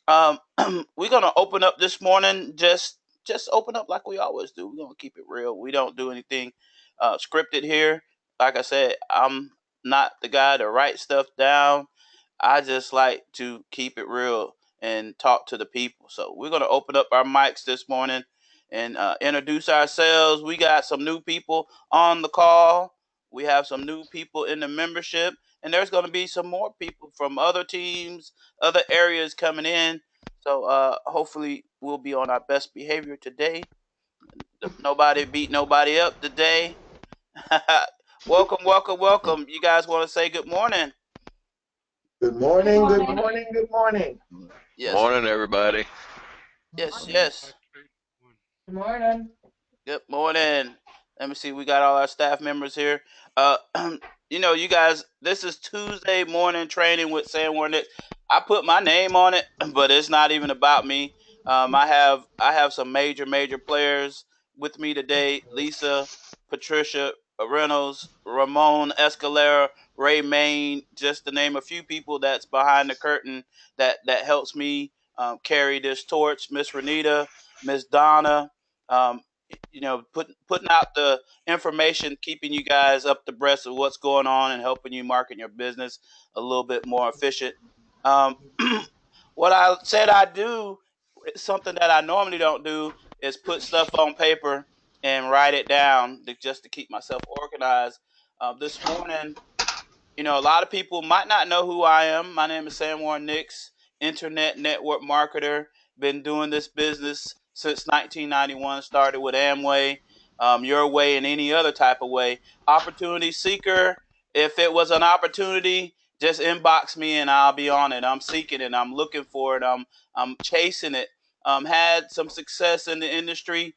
Um, we're gonna open up this morning. Just open up like we always do. We're gonna keep it real. We don't do anything scripted here. Like I said, I'm not the guy to write stuff down. I just like to keep it real and talk to the people. So we're gonna open up our mics this morning and introduce ourselves. We got some new people on the call. We have some new people in the membership, and there's gonna be some more people from other teams, other areas coming in. So hopefully we'll be on our best behavior today. Nobody beat nobody up today. Welcome, welcome, welcome. You guys want to say good morning? Good Good morning, good morning. morning, good morning. Yes, Morning, everybody. yes, yes. Good morning. Good morning. Let me see. We got all our staff members here. Uh, you guys, this is Tuesday morning training with Sam Warnick. I put my name on it, but it's not even about me. I have some major players with me today. Lisa, Patricia Reynolds, Ramon Escalera, Ray Main, just to name a few people that's behind the curtain that helps me carry this torch. Miss Renita, Miss Donna. Um, putting out the information, keeping you guys up to breast of what's going on, and helping you market your business a little bit more efficient. Um, what I said I do is something that I normally don't do is put stuff on paper and write it down just to keep myself organized. This morning, a lot of people might not know who I am. My name is Sam Warren Nix, internet network marketer. Been doing this business since 1991. Started with Amway, your way, and any other type of way. Opportunity seeker. If it was an opportunity, just inbox me and I'll be on it. I'm seeking it. I'm looking for it. I'm chasing it. Had some success in the industry.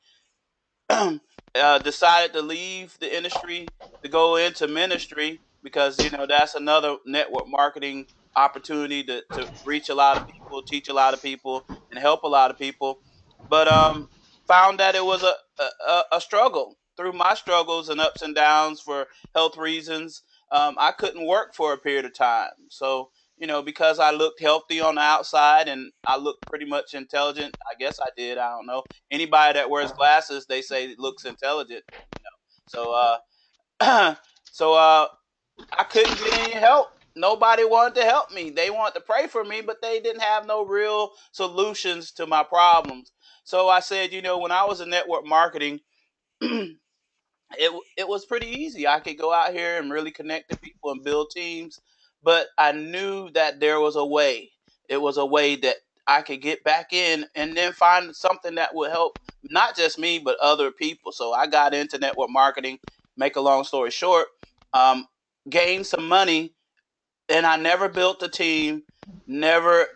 Decided to leave the industry to go into ministry because that's another network marketing opportunity to reach a lot of people, teach a lot of people, and help a lot of people. But found that it was a struggle. Through my struggles and ups and downs for health reasons, I couldn't work for a period of time. So because I looked healthy on the outside and I looked pretty much intelligent, I guess I did. I don't know. Anybody that wears glasses, they say looks intelligent. So so I couldn't get any help. Nobody wanted to help me. They wanted to pray for me, but they didn't have no real solutions to my problems. So I said, when I was in network marketing, it was pretty easy. I could go out here and really connect to people and build teams, but I knew that there was a way. It was a way that I could get back in and then find something that would help not just me but other people. So I got into network marketing. Make a long story short, um, gained some money, and I never built a team. Never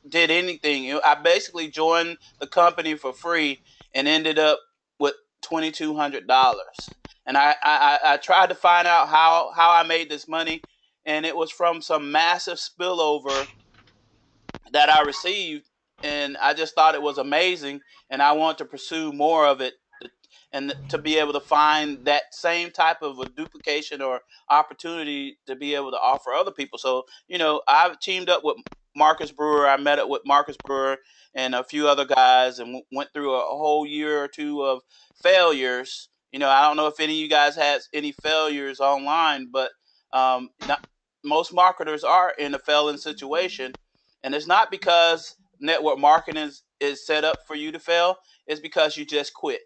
did anything. I basically joined the company for free and ended up with $2,200. And I tried to find out how I made this money, and it was from some massive spillover that I received, and I just thought it was amazing, and I want to pursue more of it, and to be able to find that same type of a duplication or opportunity to be able to offer other people. So I've teamed up with Marcus Brewer. I met up with Marcus Brewer and a few other guys, and went through a whole year or two of failures. I don't know if any of you guys had any failures online, but not, most marketers are in a failing situation, and it's not because network marketing is set up for you to fail. It's because you just quit.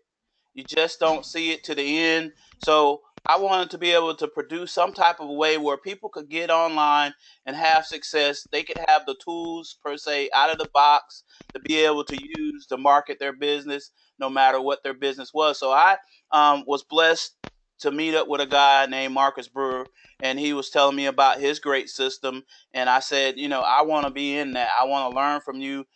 You just don't see it to the end. So I wanted to be able to produce some type of way where people could get online and have success. They could have the tools per se out of the box to be able to use to market their business, no matter what their business was. So I was blessed to meet up with a guy named Marcus Brewer, and he was telling me about his great system. And I said, I want to be in that. I want to learn from you.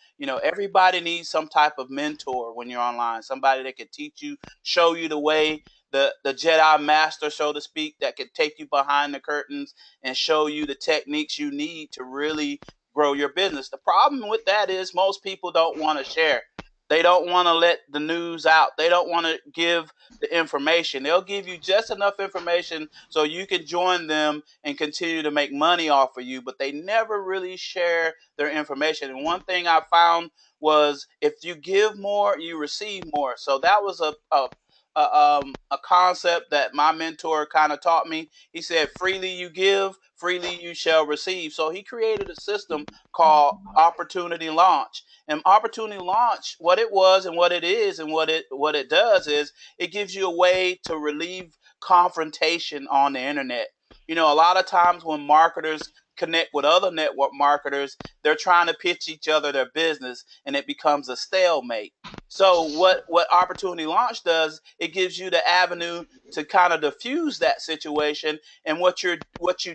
Everybody needs some type of mentor when you're online, somebody that can teach you, show you the way, the Jedi master, so to speak, that can take you behind the curtains and show you the techniques you need to really grow your business. The problem with that is most people don't want to share. They don't want to let the news out. They don't want to give the information. They'll give you just enough information so you can join them and continue to make money off of you, but they never really share their information. And one thing I found was if you give more, you receive more. So that was a concept that my mentor kind of taught me. He said, freely you give, freely you shall receive. So he created a system called Opportunity Launch. And Opportunity Launch, what it was and what it is and what it does is it gives you a way to relieve confrontation on the internet. You know, a lot of times when marketers connect with other network marketers, they're trying to pitch each other their business and it becomes a stalemate. So what Opportunity Launch does, it gives you the avenue to kind of diffuse that situation. And what you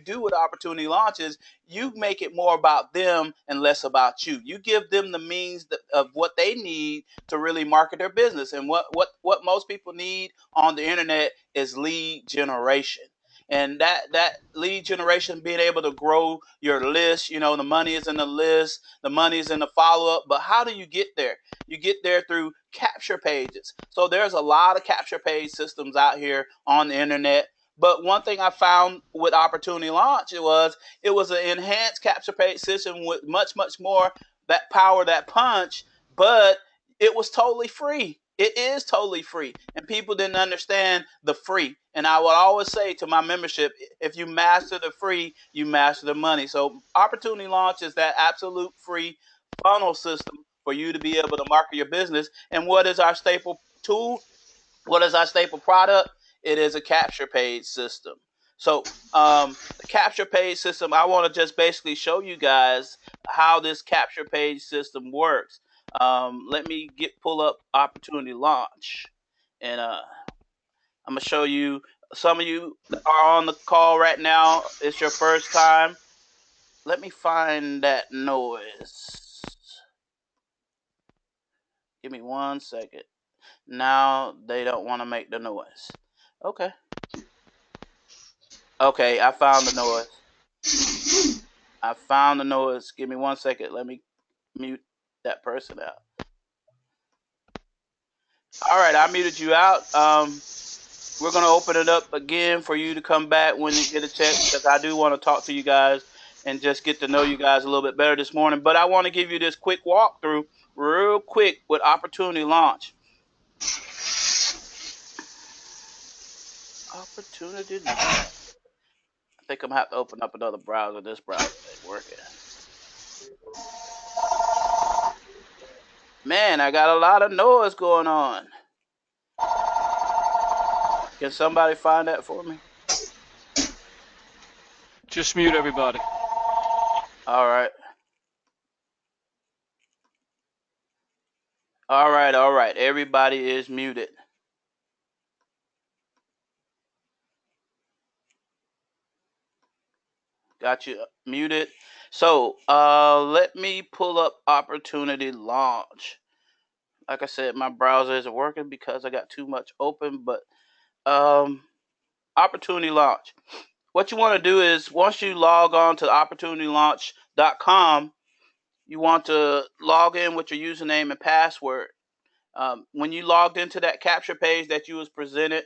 do with Opportunity Launch is you make it more about them and less about you. You give them the means of what they need to really market their business. And what most people need on the internet is lead generation. And that lead generation, being able to grow your list, you know, the money is in the list, the money is in the follow-up. But how do you get there? You get there through capture pages. So there's a lot of capture page systems out here on the internet. But one thing I found with Opportunity Launch, it was an enhanced capture page system with much more that power, that punch, but it was totally free. It is totally free, and people didn't understand the free. And I would always say to my membership, if you master the free, you master the money. So Opportunity Launch is that absolute free funnel system for you to be able to market your business. And what is our staple tool? What is our staple product? It is a capture page system. So the capture page system, I want to just basically show you guys how this capture page system works. Let me pull up Opportunity Launch, and I'm gonna show you. Some of you are on the call right now. It's your first time. Let me find that noise. Give me 1 second. Now they don't want to make the noise. Okay. Okay, I found the noise. I found the noise. Give me 1 second. Let me mute that person out. All right, I muted you out. We're going to open it up again for you to come back when you get a chance, because I do want to talk to you guys and just get to know you guys a little bit better this morning. But I want to give you this quick walkthrough real quick with Opportunity Launch. Opportunity Launch. I think I'm going to have to open up another browser. This browser ain't working. Man, I got a lot of noise going on. Can somebody find that for me? Just mute everybody. All right. All right. Everybody is muted. Got you muted. So let me pull up Opportunity Launch. Like I said, my browser isn't working because I got too much open, but Opportunity Launch. What you want to do is, once you log on to opportunitylaunch.com, you want to log in with your username and password. When you logged into that capture page that you was presented,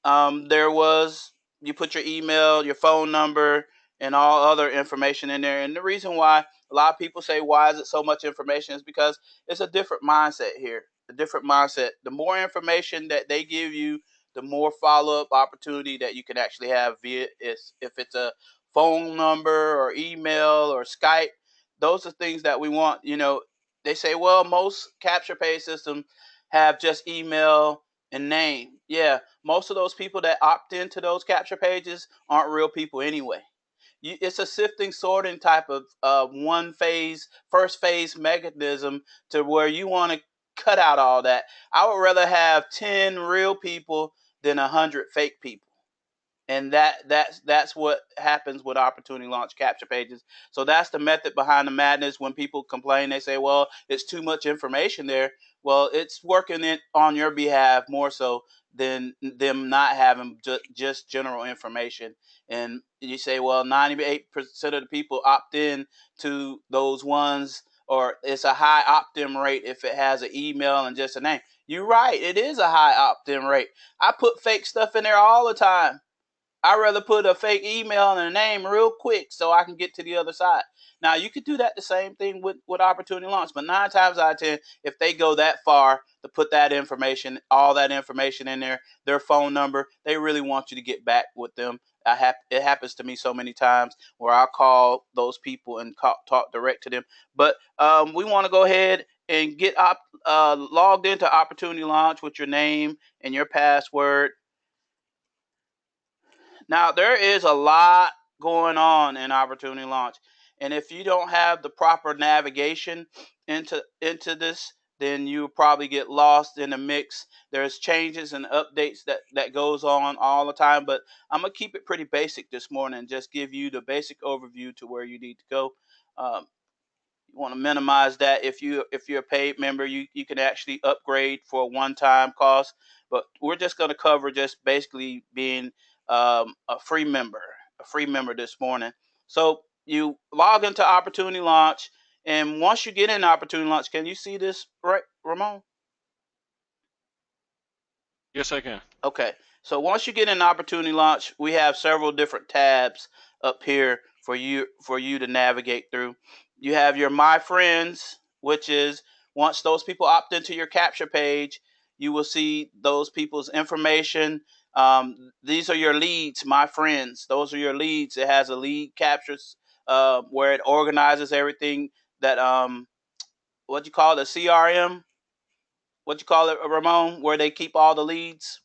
you put your email, your phone number, and all other information in there. And the reason why a lot of people say, why is it so much information, is because it's a different mindset here. A different mindset. The more information that they give you, the more follow-up opportunity that you can actually have via if it's a phone number or email or Skype. Those are things that we want. You know, they say, well, most capture page systems have just email and name. Yeah, most of those people that opt into those capture pages aren't real people anyway. It's a sifting, sorting type of first phase mechanism, to where you want to cut out all that. I would rather have 10 real people than 100 fake people. And that's what happens with Opportunity Launch capture pages. So that's the method behind the madness. When people complain, they say, well, it's too much information there. Well, it's working on your behalf more so than them not having just general information. And you say, well, 98% of the people opt in to those ones or it's a high opt-in rate if it has an email and just a name. You're right, it is a high opt-in rate. I put fake stuff in there all the time. I'd rather put a fake email and a name real quick so I can get to the other side. Now, you could do that the same thing with Opportunity Launch, but 9 times out of 10, if they go that far to put that information, all that information in there, their phone number, they really want you to get back with them. It happens to me so many times where I call those people and talk direct to them. But we want to go ahead and get logged into Opportunity Launch with your name and your password. Now, there is a lot going on in Opportunity Launch. And if you don't have the proper navigation into this, then you probably get lost in the mix. There's changes and updates that goes on all the time, but I'm going to keep it pretty basic this morning and just give you the basic overview to where you need to go. Um, you want to minimize that. If you're a paid member, you can actually upgrade for a one-time cost, but we're just going to cover just basically being a free member this morning. So you log into Opportunity Launch, and once you get in Opportunity Launch, can you see this, right, Ramon? Yes, I can. Okay, so once you get in Opportunity Launch, we have several different tabs up here for you to navigate through. You have your My Friends, which is once those people opt into your capture page, you will see those people's information. These are your leads, My Friends. Those are your leads. It has a lead captures where it organizes everything that what you call it, a CRM? What you call it, Ramon? Where they keep all the leads?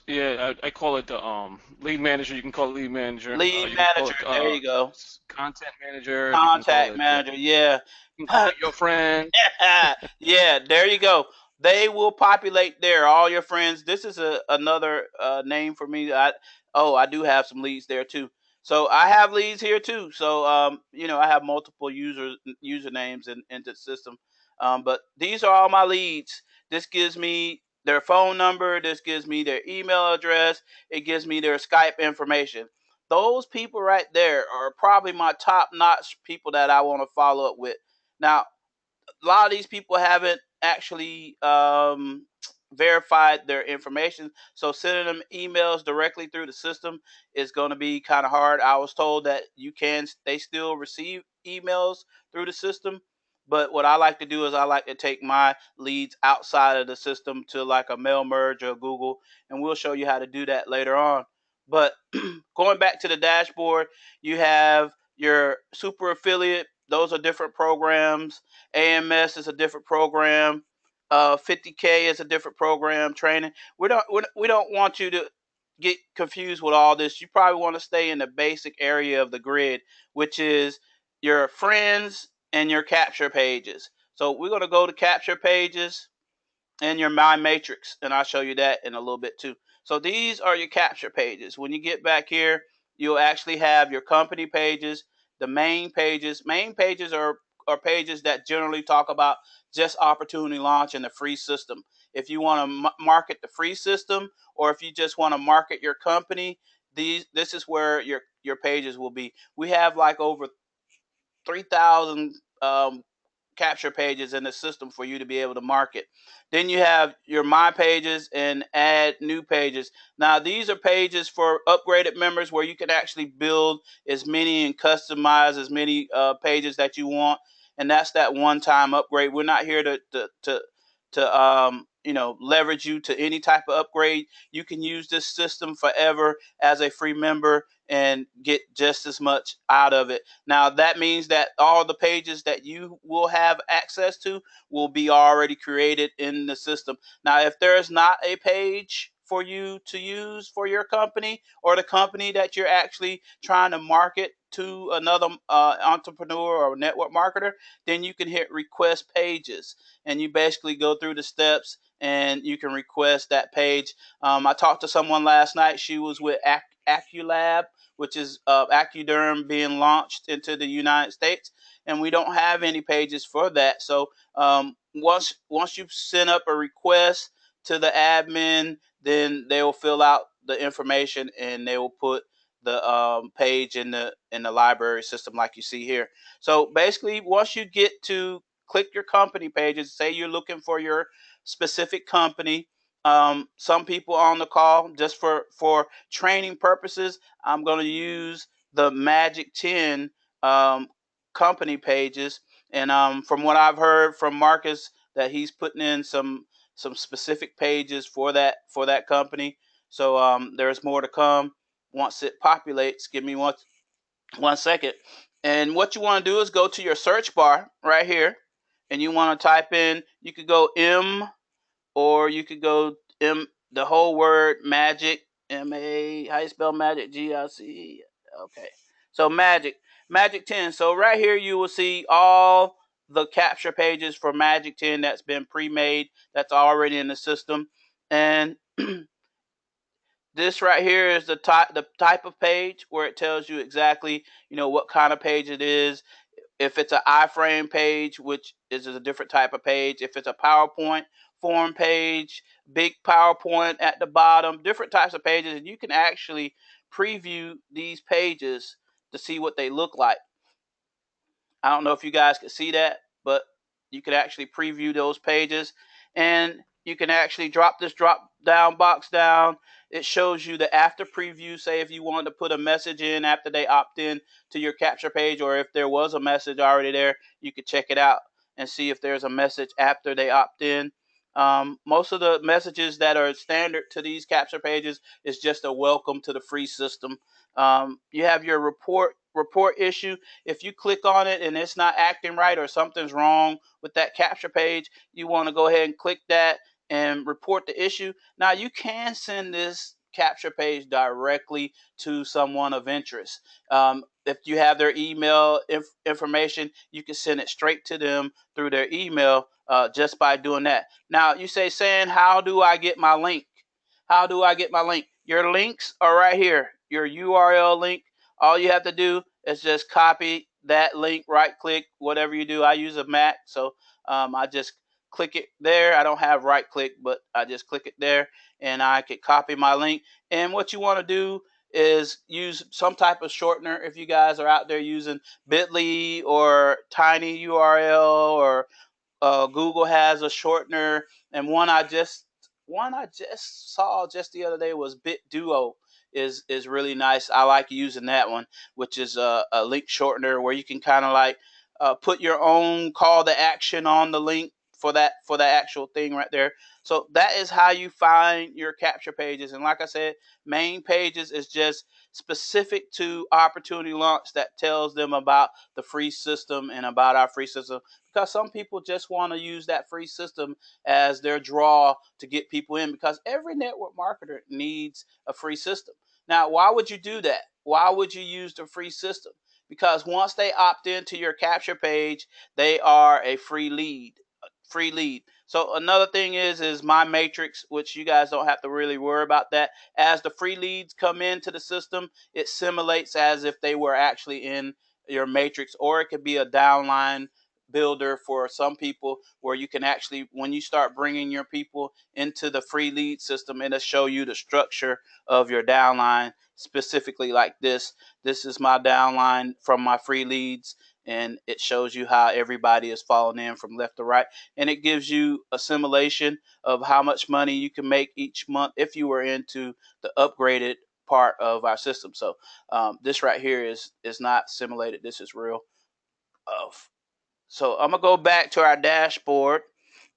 Yeah, I call it the lead manager. You can call it lead manager. Lead You can call manager. it There you go. content manager. You can call Contact it manager. Yeah. you can call it your friend. Yeah, there you go. They will populate there. All your friends. This is another name for me. I do have some leads there too. So I have leads here too. So I have multiple usernames in the system. But these are all my leads. This gives me their phone number. This gives me their email address. It gives me their Skype information. Those people right there are probably my top notch people that I want to follow up with. Now, a lot of these people haven't actually verified their information, so sending them emails directly through the system is going to be kind of hard. I was told that they still receive emails through the system, but what I like to do is I like to take my leads outside of the system to like a mail merge or Google, and we'll show you how to do that later on. But going back to the dashboard, you have your super affiliate. Those are different programs. AMS is a different program. 50K is a different program. Training. We don't want you to get confused with all this. You probably want to stay in the basic area of the grid, which is your friends and your capture pages. So we're going to go to capture pages and your My Matrix, and I'll show you that in a little bit too. So these are your capture pages. When you get back here, you'll actually have your company pages, the main pages. Main pages are pages that generally talk about just Opportunity Launch and the free system. If you want to market the free system, or if you just want to market your company, this is where your pages will be. We have like over 3,000 capture pages in the system for you to be able to market. Then you have your My Pages and Add New Pages. Now, these are pages for upgraded members where you can actually build as many and customize as many pages that you want. And that's that one-time upgrade. We're not here to leverage you to any type of upgrade. You can use this system forever as a free member and get just as much out of it. Now, that means that all the pages that you will have access to will be already created in the system. Now, if there is not a page for you to use for your company or the company that you're actually trying to market to another entrepreneur or network marketer, then you can hit request pages, and you basically go through the steps and you can request that page. I talked to someone last night. She was with Aculab, which is Accuderm being launched into the United States, and we don't have any pages for that. So once you send up a request to the admin, then they will fill out the information and they will put page in the library system like you see here. So basically, once you get to click your company pages, say you're looking for your specific company. Some people on the call, just for training purposes, I'm going to use the Magic 10 company pages. And from what I've heard from Marcus, that he's putting in some specific pages for that company. So there's more to come once it populates. Give me one second. And what you want to do is go to your search bar right here, and you want to type in. You could go M, or you could go M, the whole word magic, M-A. How you spell magic? G-I-C. Okay. So magic 10. So right here you will see all the capture pages for Magic 10 that's been pre-made, that's already in the system. And this right here is the type of page where it tells you exactly, what kind of page it is. If it's an iframe page, which is a different type of page. If it's a PowerPoint form page, big PowerPoint at the bottom, different types of pages. And you can actually preview these pages to see what they look like. I don't know if you guys can see that, but you can actually preview those pages, and you can actually drop this drop down box down. It shows you the after preview. Say if you wanted to put a message in after they opt in to your capture page, or if there was a message already there, you could check it out and see if there's a message after they opt in. Most of the messages that are standard to these capture pages is just a welcome to the free system. You have your report issue. If you click on it and it's not acting right, or something's wrong with that capture page, you want to go ahead and click that and report the issue. Now, you can send this capture page directly to someone of interest. If you have their email information, you can send it straight to them through their email, just by doing that. Now, you say, Sam, how do I get my link? How do I get my link? Your links are right here. Your URL link. All you have to do is just copy that link, right click, whatever you do. I use a Mac, so I just click it there. I don't have right click, but I just click it there, and I can copy my link. And what you want to do is use some type of shortener. If you guys are out there using Bitly or Tiny URL, or Google has a shortener, and one I just saw just the other day was BitDuo. Is really nice. I like using that one, which is a link shortener where you can kind of like put your own call to action on the link for that actual thing right there. So that is how you find your capture pages. And like I said, main pages is just specific to Opportunity Launch, that tells them about the free system and about our free system, because some people just want to use that free system as their draw to get people in, because every network marketer needs a free system. Now, why would you do that? Why would you use the free system? Because once they opt into your capture page, they are a free lead. So another thing is My Matrix, which you guys don't have to really worry about that. As the free leads come into the system, it simulates as if they were actually in your matrix, or it could be a downline builder for some people, where you can actually, when you start bringing your people into the free lead system, it'll show you the structure of your downline, specifically like this. This is my downline from my free leads, and it shows you how everybody is falling in from left to right, and it gives you a simulation of how much money you can make each month if you were into the upgraded part of our system. So this right here is not simulated. This is real. So I'm going to go back to our dashboard,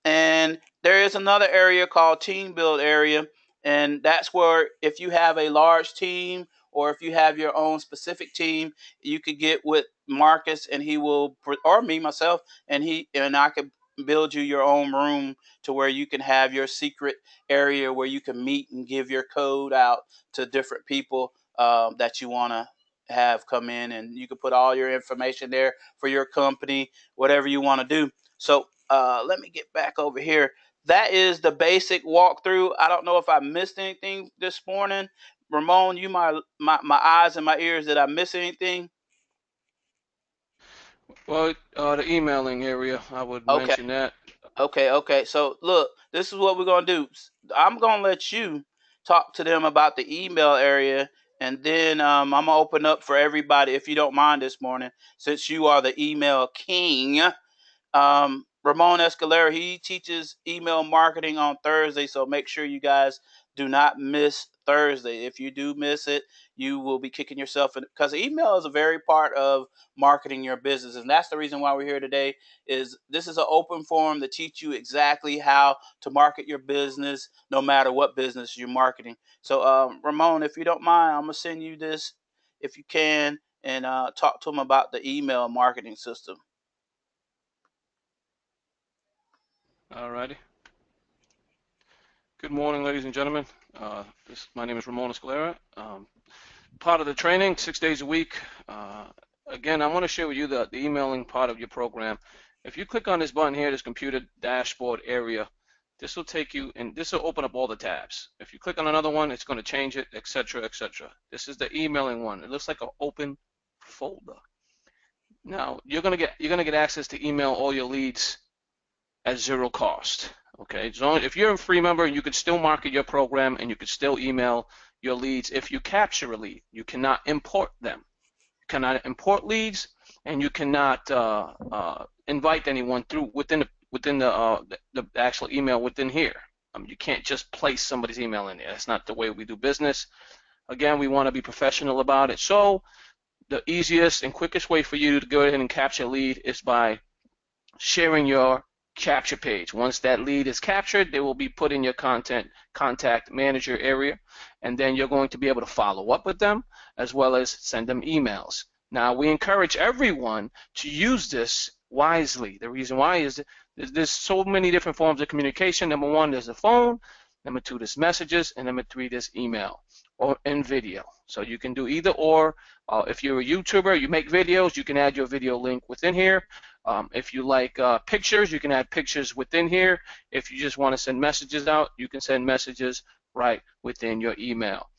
and there is another area called Team Build area, and that's where if you have a large team, or if you have your own specific team, you could get with Marcus, and he will, or me, myself, and I could build you your own room to where you can have your secret area where you can meet and give your code out to different people that you want to have come in, and you can put all your information there for your company, whatever you want to do. So let me get back over here. That is the basic walkthrough. I don't know if I missed anything this morning. Ramon, you my eyes and my ears. Did I miss anything? Well, the emailing area, I would Okay. mention that. Okay. So look, this is what we're gonna do. I'm gonna let you talk to them about the email area, And then I'm going to open up for everybody, if you don't mind this morning, since you are the email king. Ramon Escalera, he teaches email marketing on Thursday, so make sure you guys do not miss Thursday. If you do miss it, you will be kicking yourself in, because email is a very part of marketing your business, and that's the reason why we're here today. Is this is an open forum to teach you exactly how to market your business, no matter what business you're marketing. So, Ramon, if you don't mind, I'm gonna send you this if you can, and talk to them about the email marketing system. Alrighty. Good morning, ladies and gentlemen. My name is Ramon Escalera. Part of the training, 6 days a week. Again, I want to share with you the emailing part of your program. If you click on this button here, this computer dashboard area, this will take you, and this will open up all the tabs. If you click on another one, it's going to change it, etc., etc. This is the emailing one. It looks like an open folder. Now you're gonna get access to email all your leads at zero cost. Okay, so if you're a free member, you can still market your program and you can still email your leads. If you capture a lead, you cannot import them. You cannot import leads, and you cannot invite anyone through within the actual email within here. You can't just place somebody's email in there. That's not the way we do business. Again, we want to be professional about it. So the easiest and quickest way for you to go ahead and capture a lead is by sharing your capture page. Once that lead is captured, they will be put in your contact manager area, and then you're going to be able to follow up with them as well as send them emails. Now, we encourage everyone to use this wisely. The reason why is there's so many different forms of communication. Number one, there's the phone. Number two, there's messages, and number three, there's email or in video. So you can do either or. If you're a YouTuber, you make videos, you can add your video link within here. If you like pictures, you can add pictures within here. If you just want to send messages out, you can send messages right within your email.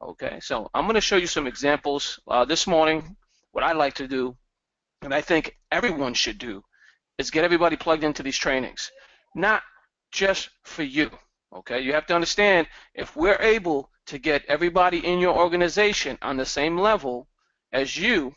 Okay, so I'm going to show you some examples. This morning, what I like to do, and I think everyone should do, is get everybody plugged into these trainings. Not just for you. Okay, you have to understand, if we're able to get everybody in your organization on the same level as you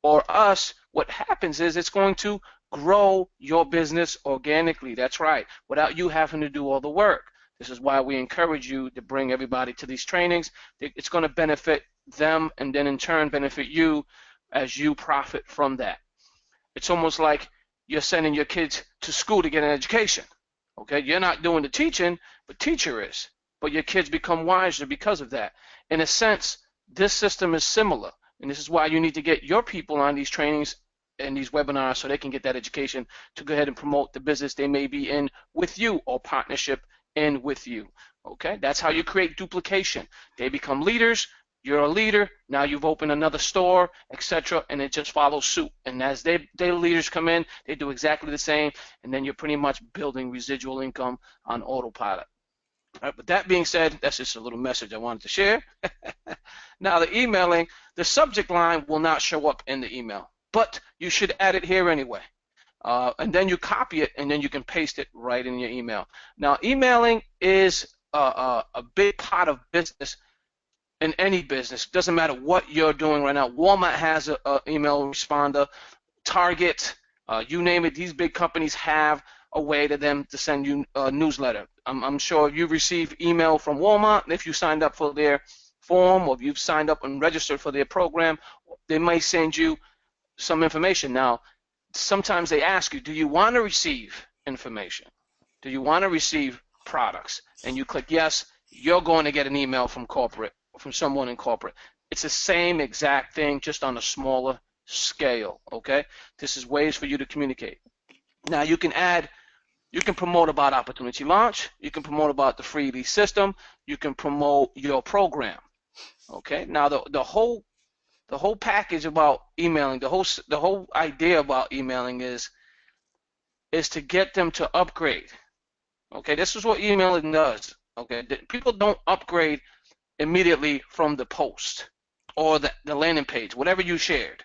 or us, what happens is it's going to grow your business organically. That's right, without you having to do all the work. This is why we encourage you to bring everybody to these trainings. It's going to benefit them and then in turn benefit you as you profit from that. It's almost like you're sending your kids to school to get an education. Okay, you're not doing the teaching, but teacher is. But your kids become wiser because of that. In a sense, this system is similar. And this is why you need to get your people on these trainings and these webinars so they can get that education to go ahead and promote the business they may be in with you or partnership in with you. Okay, that's how you create duplication. They become leaders. You're a leader. Now you've opened another store, etc., and it just follows suit. And as their leaders come in, they do exactly the same, and then you're pretty much building residual income on autopilot. All right, but that being said, that's just a little message I wanted to share. Now, the emailing, the subject line will not show up in the email, but you should add it here anyway. And then you copy it, and then you can paste it right in your email. Now, emailing is a big part of business. In any business, doesn't matter what you're doing right now. Walmart has an email responder. Target, you name it. These big companies have a way to them to send you a newsletter. I'm sure you receive email from Walmart. If you signed up for their form or if you've signed up and registered for their program, they may send you some information. Now, sometimes they ask you, do you want to receive information? Do you want to receive products? And you click yes, you're going to get an email from corporate, from someone in corporate. It's the same exact thing, just on a smaller scale, okay? This is ways for you to communicate. Now you can promote about Opportunity Launch, you can promote about the freebie system, you can promote your program, okay? Now the whole package about emailing, the whole idea about emailing is to get them to upgrade, okay? This is what emailing does, okay? People don't upgrade immediately from the post or the landing page, whatever you shared.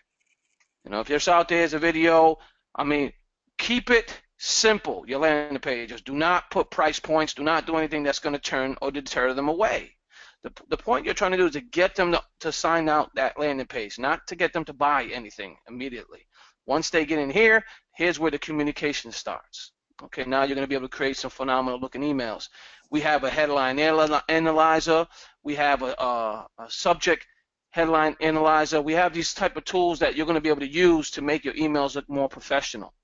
You know, if there's out there as a video, I mean, keep it simple, your landing pages. Do not put price points. Do not do anything that's going to turn or deter them away. The point you're trying to do is to get them to sign out that landing page, not to get them to buy anything immediately. Once they get in here, here's where the communication starts. Okay, now you're going to be able to create some phenomenal looking emails. We have a headline analyzer. We have a subject headline analyzer. We have these type of tools that you're going to be able to use to make your emails look more professional.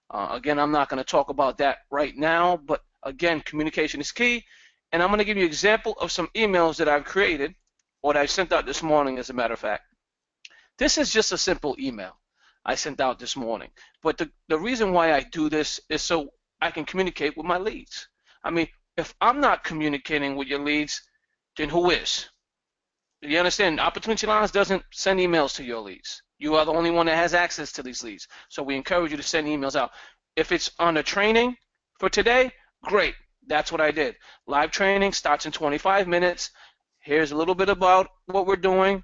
Again, I'm not going to talk about that right now, but again, communication is key. And I'm going to give you an example of some emails that I've created, or that I sent out this morning, as a matter of fact. This is just a simple email I sent out this morning. But the reason why I do this is so I can communicate with my leads. I mean, if I'm not communicating with your leads, then who is? You understand? Opportunity Launch doesn't send emails to your leads. You are the only one that has access to these leads. So we encourage you to send emails out. If it's on a training for today, great. That's what I did. Live training starts in 25 minutes. Here's a little bit about what we're doing.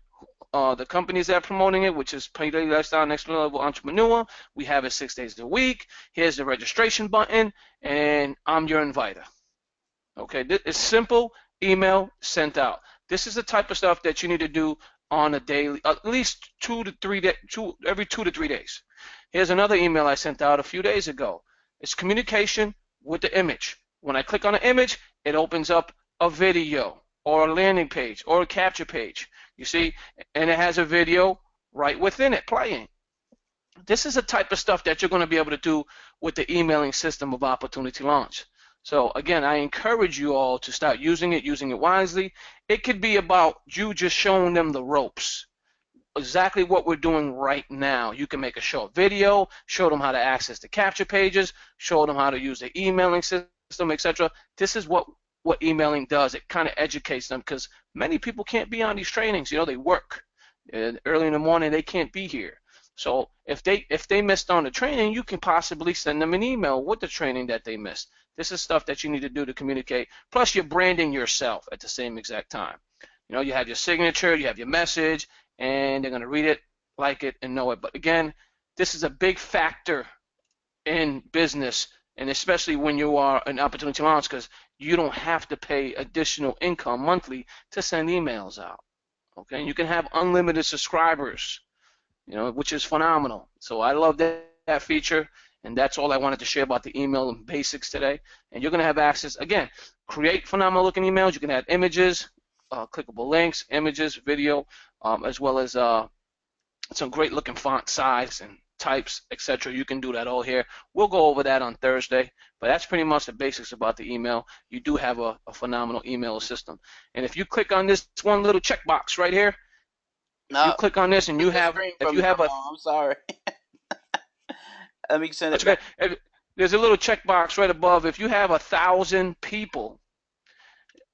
The companies that are promoting it, which is Pay Daily Lifestyle Next Level Entrepreneur. We have it 6 days a week. Here's the registration button, and I'm your inviter. Okay, it's simple. Email sent out. This is the type of stuff that you need to do on a daily, at least every 2 to 3 days. Here's another email I sent out a few days ago. It's communication with the image. When I click on an image, it opens up a video or a landing page or a capture page. You see, and it has a video right within it playing. This is the type of stuff that you're going to be able to do with the emailing system of Opportunity Launch. So again, I encourage you all to start using it wisely. It could be about you just showing them the ropes. Exactly what we're doing right now. You can make a short video, show them how to access the capture pages, show them how to use the emailing system, etc. This is what emailing does. It kind of educates them, because many people can't be on these trainings. You know, they work early in the morning. They can't be here. So if they missed on the training, you can possibly send them an email with the training that they missed. This is stuff that you need to do to communicate. Plus, you're branding yourself at the same exact time. You know, you have your signature, you have your message, and they're going to read it, like it, and know it. But again, this is a big factor in business, and especially when you are an Opportunity Launch, because you don't have to pay additional income monthly to send emails out. Okay, and you can have unlimited subscribers, you know, which is phenomenal. So I love that feature, and that's all I wanted to share about the email and basics today. And you're going to have access, again, create phenomenal looking emails. You can add images, clickable links, images, video, as well as some great looking font size and types, etc. You can do that all here. We'll go over that on Thursday, but that's pretty much the basics about the email. You do have a phenomenal email system. And if you click on this one little checkbox right here, you click on this, and you have, if you have a, I'm sorry. Let me send it back. There's a little checkbox right above. If you have 1,000 people,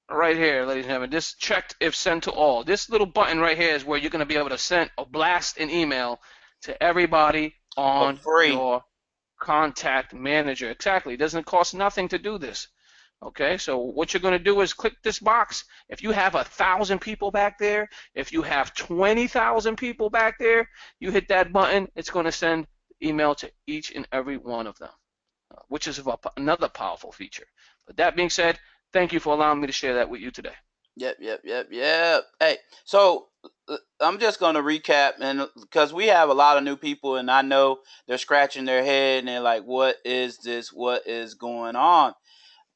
right here, ladies and gentlemen, this checked if sent to all. This little button right here is where you're going to be able to send or blast an email to everybody on your contact manager. Exactly. It doesn't cost nothing to do this. Okay, so what you're going to do is click this box. If you have 1,000 people back there, if you have 20,000 people back there, you hit that button, it's going to send email to each and every one of them, which is another powerful feature. But that being said, thank you for allowing me to share that with you today. Yep. Hey, so I'm just going to recap, and because we have a lot of new people, and I know they're scratching their head and they're like, what is this? What is going on?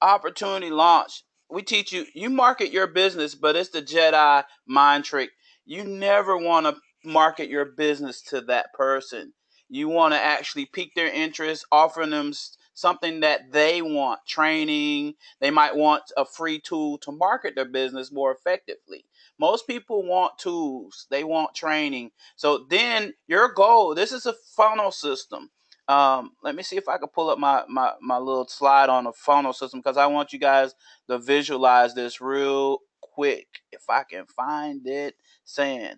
Opportunity Launch. We teach you, you market your business, but it's the Jedi mind trick. You never want to market your business to that person. You want to actually pique their interest, offer them something that they want, training. They might want a free tool to market their business more effectively. Most people want tools. They want training. So then your goal, this is a funnel system. Let me see if I can pull up my little slide on the funnel system, because I want you guys to visualize this real quick. If I can find it, saying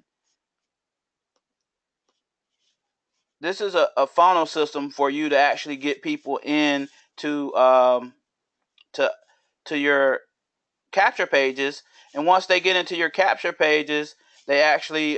this is a funnel system for you to actually get people in to your capture pages, and once they get into your capture pages, they actually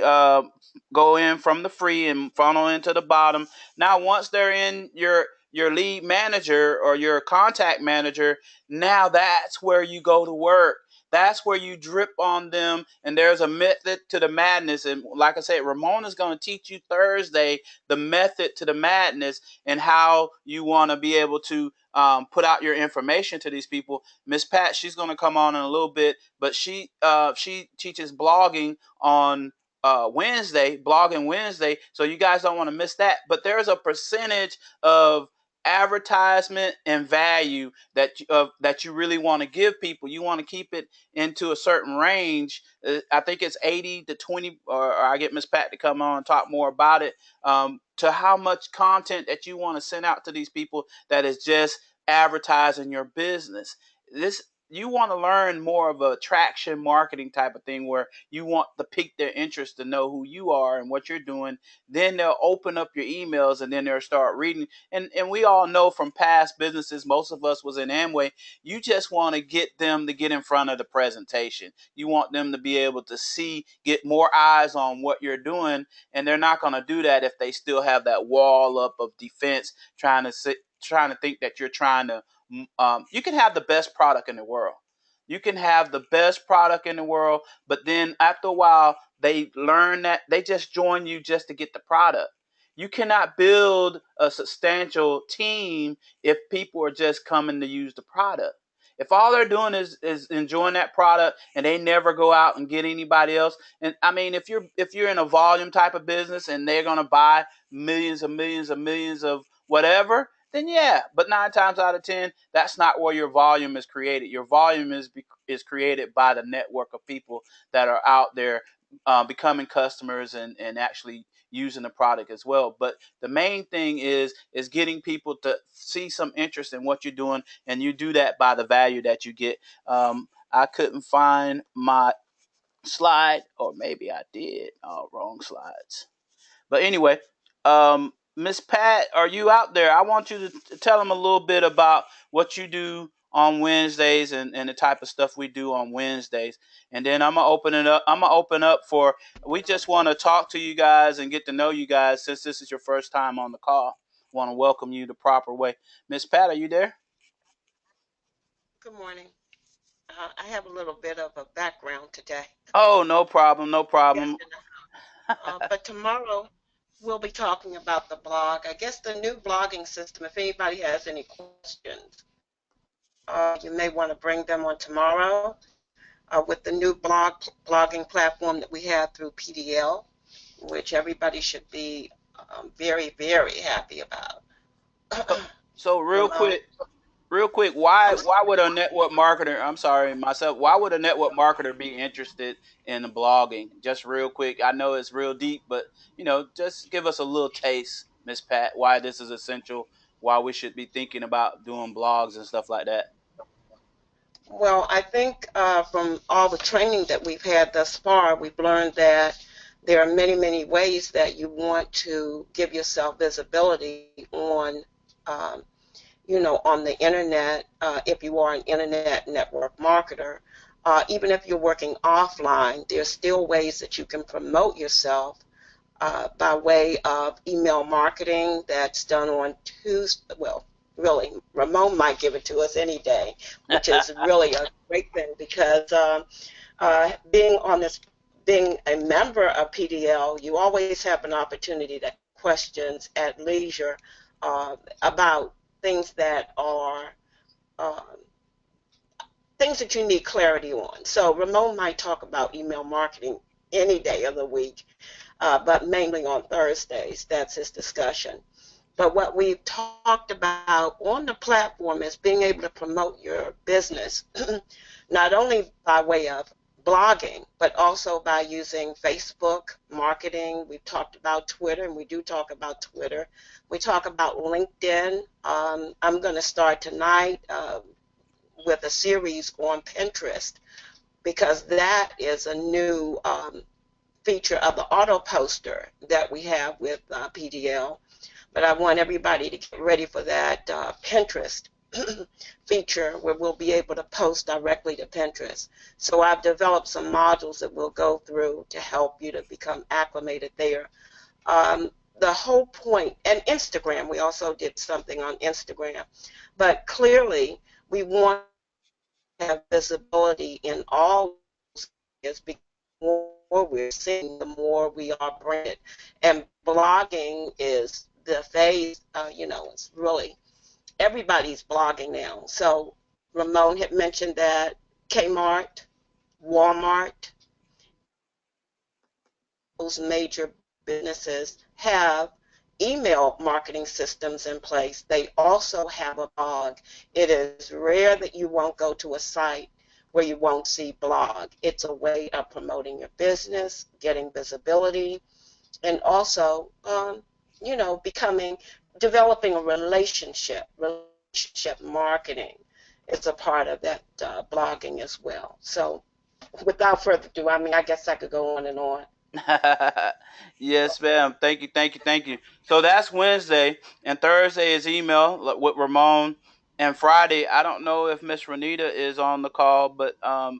go in from the free and funnel into the bottom. Now, once they're in your lead manager or your contact manager, now that's where you go to work. That's where you drip on them, and there's a method to the madness. And like I said, Ramona's going to teach you Thursday the method to the madness and how you want to be able to put out your information to these people. Miss Pat, she's going to come on in a little bit, but she teaches blogging on Wednesday, blogging Wednesday. So you guys don't want to miss that. But there's a percentage of advertisement and value that you really want to give people. You want to keep it into a certain range. I think it's 80 to 20, or I get Miss Pat to come on and talk more about it, to how much content that you want to send out to these people that is just advertising your business. This You want to learn more of a attraction marketing type of thing where you want to pique their interest to know who you are and what you're doing. Then they'll open up your emails and then they'll start reading. And we all know from past businesses, most of us was in Amway, you just want to get them to get in front of the presentation. You want them to be able to see, get more eyes on what you're doing, and they're not going to do that if they still have that wall up of defense trying to think that you're trying to you can have the best product in the world. You can have the best product in the world, but then after a while, they learn that they just join you just to get the product. You cannot build a substantial team if people are just coming to use the product. If all they're doing is enjoying that product and they never go out and get anybody else, and I mean, if you're in a volume type of business and they're gonna buy millions and millions and millions of whatever, then yeah. But 9 times out of 10, that's not where your volume is created. Your volume is created by the network of people that are out there becoming customers and actually using the product as well. But the main thing is getting people to see some interest in what you're doing, and you do that by the value that you get. I couldn't find my slide, or maybe I did. Oh, wrong slides. But anyway, Miss Pat, are you out there? I want you to tell them a little bit about what you do on Wednesdays and the type of stuff we do on Wednesdays. And then I'm gonna open it up. I'm gonna open up for. We just want to talk to you guys and get to know you guys since this is your first time on the call. Want to welcome you the proper way. Miss Pat, are you there? Good morning. I have a little bit of a background today. Oh, no problem, no Yes, problem. but tomorrow we'll be talking about the blog. I guess the new blogging system. If anybody has any questions, you may want to bring them on tomorrow with the new blogging platform that we have through PDL, which everybody should be very, very happy about. So Ramon, real quick, why would a network marketer? I'm sorry, myself. Why would a network marketer be interested in blogging? Just real quick. I know it's real deep, but just give us a little taste, Miss Pat. Why this is essential? Why we should be thinking about doing blogs and stuff like that. well, I think from all the training that we've had thus far, we've learned that there are many, many ways that you want to give yourself visibility on, um, on the internet, if you are an internet network marketer. Even if you're working offline, there's still ways that you can promote yourself by way of email marketing that's done on Tuesday. Well, really, Ramon might give it to us any day, which is really a great thing because being a member of PDL, you always have an opportunity to questions at leisure about things that are uh, things that you need clarity on. So Ramon might talk about email marketing any day of the week, but mainly on Thursdays. That's his discussion. But what we've talked about on the platform is being able to promote your business, not only by way of blogging, but also by using Facebook marketing. We've talked about Twitter, and we do talk about Twitter. We talk about LinkedIn. I'm going to start tonight with a series on Pinterest because that is a new feature of the auto poster that we have with PDL. But I want everybody to get ready for that Pinterest feature where we'll be able to post directly to Pinterest. So I've developed some modules that we'll go through to help you to become acclimated there. The whole point, and Instagram, we also did something on Instagram, but clearly we want have visibility in all areas, because the more we're seeing, the more we are branded. And blogging is the phase, it's really, everybody's blogging now. So Ramon had mentioned that Kmart, Walmart, those major businesses have email marketing systems in place. They also have a blog. It is rare that you won't go to a site where you won't see blog. It's a way of promoting your business, getting visibility, and also, developing a relationship marketing. It's a part of that blogging as well. So without further ado, I guess I could go on and on. Yes, ma'am. Thank you, thank you, thank you. So that's Wednesday, and Thursday is email with Ramon, and Friday, I don't know if Miss Renita is on the call, but I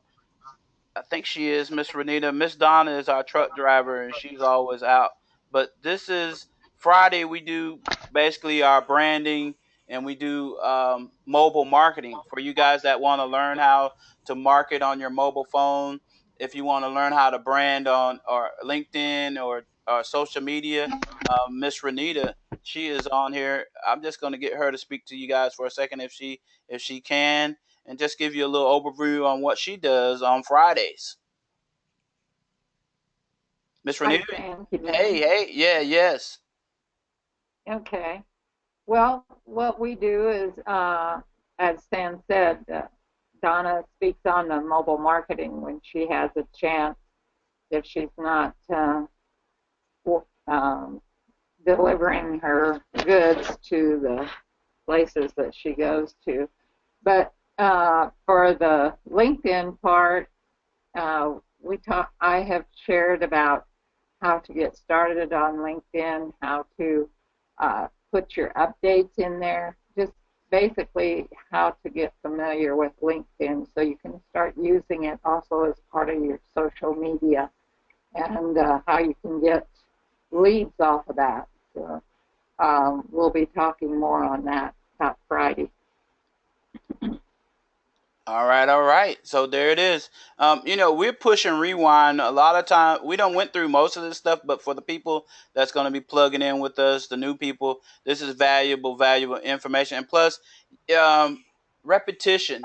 think she is Miss Renita. Miss Donna is our truck driver, and she's always out. But this is Friday. We do basically our branding, and we do mobile marketing for you guys that want to learn how to market on your mobile phone. If you want to learn how to brand on or LinkedIn or social media, Miss Renita, she is on here. I'm just going to get her to speak to you guys for a second if she can, and just give you a little overview on what she does on Fridays. Miss Hi, Renita? Sam. Can you hear Hey, me? hey, yeah, yes. Okay. Well, what we do is, as Sam said, Donna speaks on the mobile marketing when she has a chance, if she's not um, delivering her goods to the places that she goes to. But for the LinkedIn part, I have shared about how to get started on LinkedIn, how to put your updates in there, just basically how to get familiar with LinkedIn so you can start using it also as part of your social media, and how you can get leads off of that. So we'll be talking more on that Friday. All right, all right. So there it is. We're pushing rewind a lot of time. We don't went through most of this stuff, but for the people that's going to be plugging in with us, the new people, this is valuable information. And plus, um, repetition,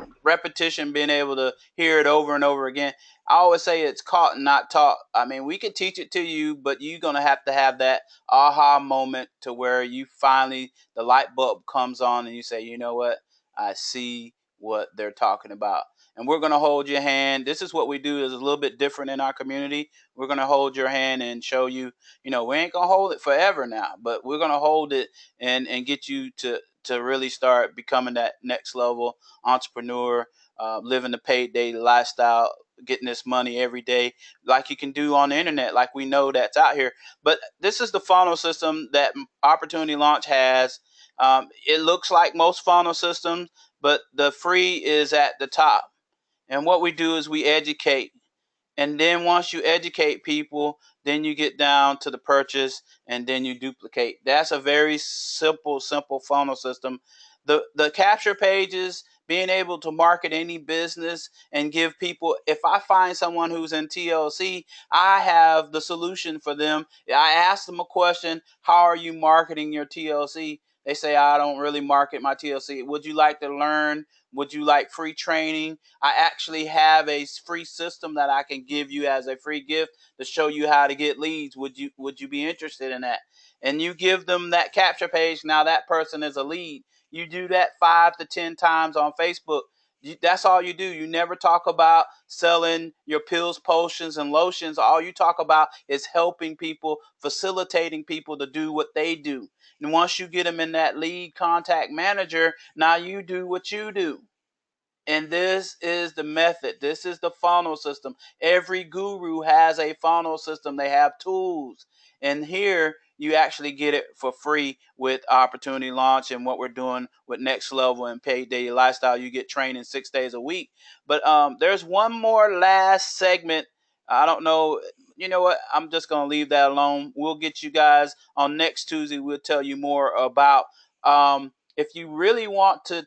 being able to hear it over and over again. I always say it's caught and not taught. I mean, we can teach it to you, but you're going to have that aha moment to where you finally, the light bulb comes on and you say, you know what? I see what they're talking about. And we're going to hold your hand. This is what we do is a little bit different in our community. We're going to hold your hand and show you, we ain't going to hold it forever now, but we're going to hold it and get you to really start becoming that next level entrepreneur, living the paid daily lifestyle, getting this money every day like you can do on the internet, like we know that's out here. But this is the funnel system that Opportunity Launch has. It looks like most funnel systems, but the free is at the top. And what we do is we educate. And then once you educate people, then you get down to the purchase and then you duplicate. That's a very simple funnel system. The capture pages, being able to market any business and give people, if I find someone who's in TLC, I have the solution for them. I ask them a question, how are you marketing your TLC? They say, I don't really market my TLC. Would you like to learn? Would you like free training? I actually have a free system that I can give you as a free gift to show you how to get leads. Would you be interested in that? And you give them that capture page. Now that person is a lead. You do that 5 to 10 times on Facebook. That's all you do. You never talk about selling your pills, potions, and lotions. All you talk about is helping people, facilitating people to do what they do. And once you get them in that lead contact manager, now you do what you do. And this is the method. This is the funnel system. Every guru has a funnel system. They have tools. And here you actually get it for free with Opportunity Launch and what we're doing with Next Level and Paid Daily Lifestyle. You get training 6 days a week. But there's one more last segment. I don't know. You know what? I'm just going to leave that alone. We'll get you guys on next Tuesday. We'll tell you more about if you really want to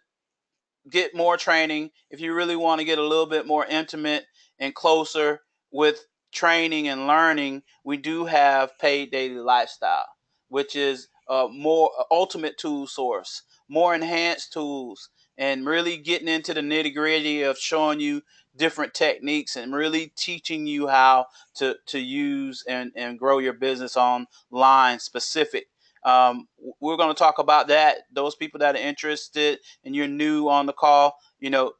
get more training, if you really want to get a little bit more intimate and closer with training and learning, we do have Paid Daily Lifestyle, which is a more ultimate tool source, more enhanced tools, and really getting into the nitty gritty of showing you different techniques and really teaching you how to use and grow your business online specific. We're going to talk about that. Those people that are interested and you're new on the call,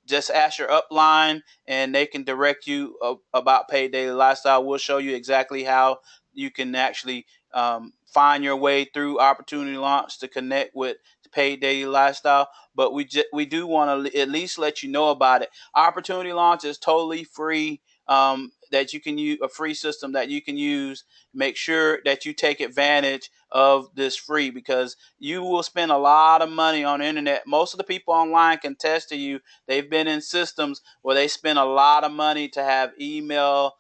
just ask your upline and they can direct you about Paid Daily Lifestyle. We'll show you exactly how you can actually find your way through Opportunity Launch to connect with Paid Daily Lifestyle. But we do want to at least let you know about it. Opportunity Launch is totally free. That you can use a free system that you can use. Make sure that you take advantage of this free, because you will spend a lot of money on the internet. Most of the people online can attest to you. They've been in systems where they spend a lot of money to have email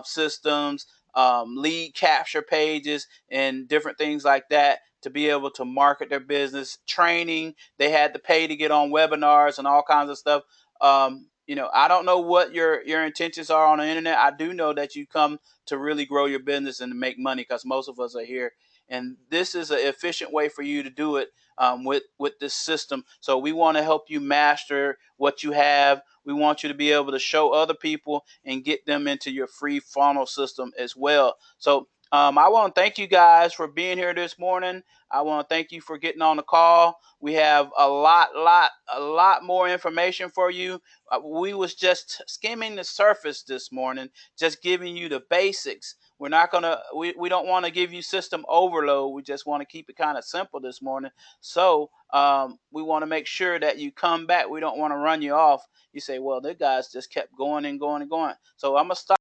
systems, lead capture pages, and different things like that to be able to market their business. Training, they had to pay to get on webinars and all kinds of stuff. I don't know what your intentions are on the internet. I do know that you come to really grow your business and to make money, because most of us are here, and this is an efficient way for you to do it with this system. So we want to help you master what you have. We want you to be able to show other people and get them into your free funnel system as well. So I want to thank you guys for being here this morning. I want to thank you for getting on the call. We have a lot more information for you. We was just skimming the surface this morning, just giving you the basics. We don't want to give you system overload. We just want to keep it kind of simple this morning. So we want to make sure that you come back. We don't want to run you off. You say, well, the guys just kept going and going and going. So I'm going to stop.